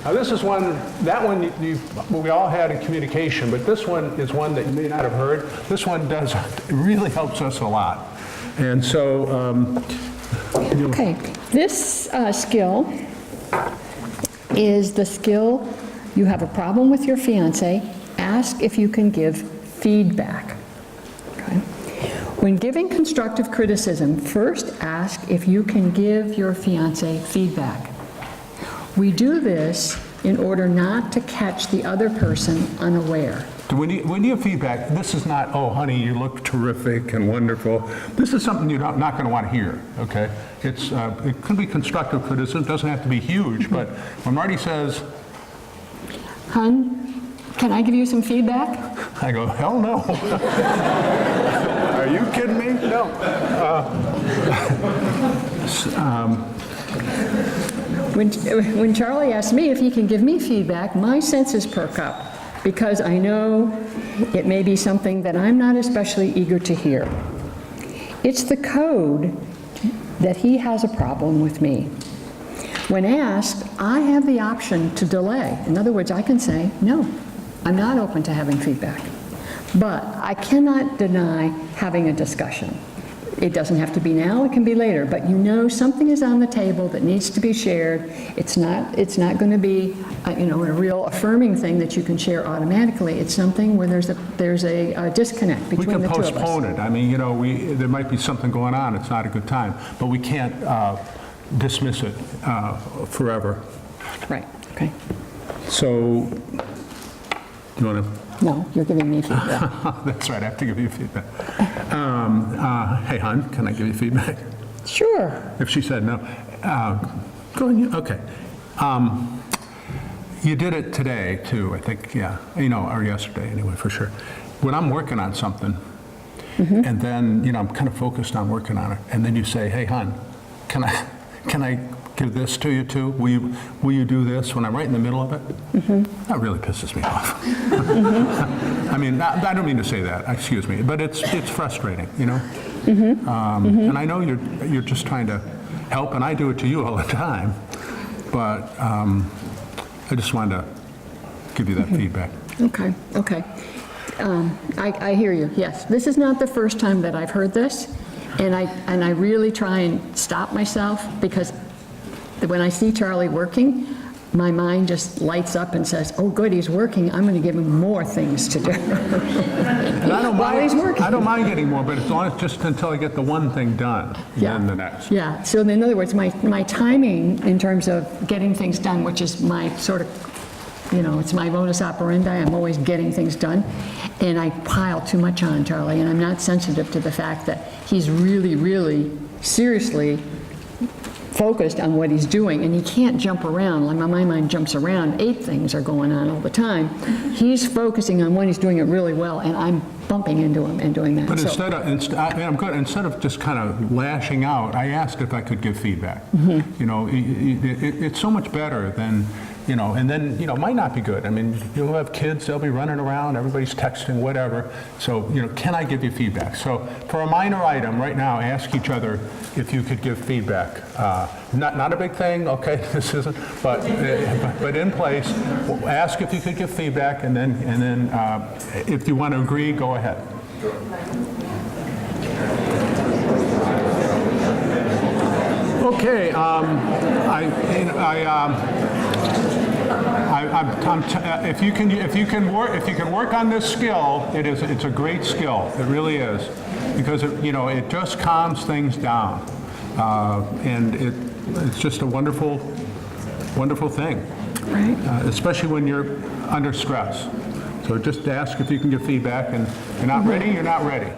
Now this is one, that one we all had in communication, but this one is one that you may not have heard. This one does, it really helps us a lot. And so, Okay, this skill is the skill, you have a problem with your fiance, ask if you can give feedback. Okay? When giving constructive criticism, first ask if you can give your fiance feedback. We do this in order not to catch the other person unaware. when you have feedback, this is not, oh, honey, you look terrific and wonderful. This is something you're not going to want to hear, okay? It could be constructive criticism, it doesn't have to be huge, but when Marty says, Hun, can I give you some feedback? I go, hell no. Are you kidding me? No. When Charlie asks me if he can give me feedback, my senses perk up because I know it may be something that I'm not especially eager to hear. It's the code that he has a problem with me. When asked, I have the option to delay. In other words, I can say, no, I'm not open to having feedback. But I cannot deny having a discussion. It doesn't have to be now, it can be later, but you know something is on the table that needs to be shared. It's not going to be a real affirming thing that you can share automatically. It's something where there's a disconnect between the two of us. We can postpone it. I mean, there might be something going on, it's not a good time, but we can't dismiss it forever. Right, okay. So, do you want to? No, you're giving me feedback. That's right, I have to give you feedback. Hey, hon, can I give you feedback? Sure. If she said no, go ahead, okay. You did it today, too, I think, yeah, or yesterday, anyway, for sure. When I'm working on something, and then, I'm kind of focused on working on it, and then you say, hey, hon, can I give this to you, too? Will you do this when I'm right in the middle of it? That really pisses me off. I mean, I don't mean to say that, excuse me, but it's frustrating, And I know you're just trying to help, and I do it to you all the time, but I just wanted to give you that feedback. Okay. I hear you, yes. This is not the first time that I've heard this, and I really try and stop myself, because when I see Charlie working, my mind just lights up and says, oh, good, he's working, I'm going to give him more things to do. While he's working. I don't mind getting more, but it's only just until I get the one thing done, and then the next. Yeah, so in other words, my timing in terms of getting things done, which is my sort of, it's my modus operandi, I'm always getting things done, and I pile too much on Charlie, and I'm not sensitive to the fact that he's really, really seriously focused on what he's doing, and he can't jump around. Like my mind jumps around, 8 things are going on all the time. He's focusing on when he's doing it really well, and I'm bumping into him and doing that. But instead of just kind of lashing out, I asked if I could give feedback. It's so much better than, and then, it might not be good. I mean, you'll have kids, they'll be running around, everybody's texting, whatever. So, can I give you feedback? So for a minor item right now, ask each other if you could give feedback. Not a big thing, okay, this isn't, but in place, ask if you could give feedback, and then if you want to agree, go ahead. Okay, if you can work on this skill, it's a great skill. It really is, because it just calms things down, and it's just a wonderful thing, Right. especially when you're under stress. So just ask if you can give feedback, and if you're not ready, you're not ready.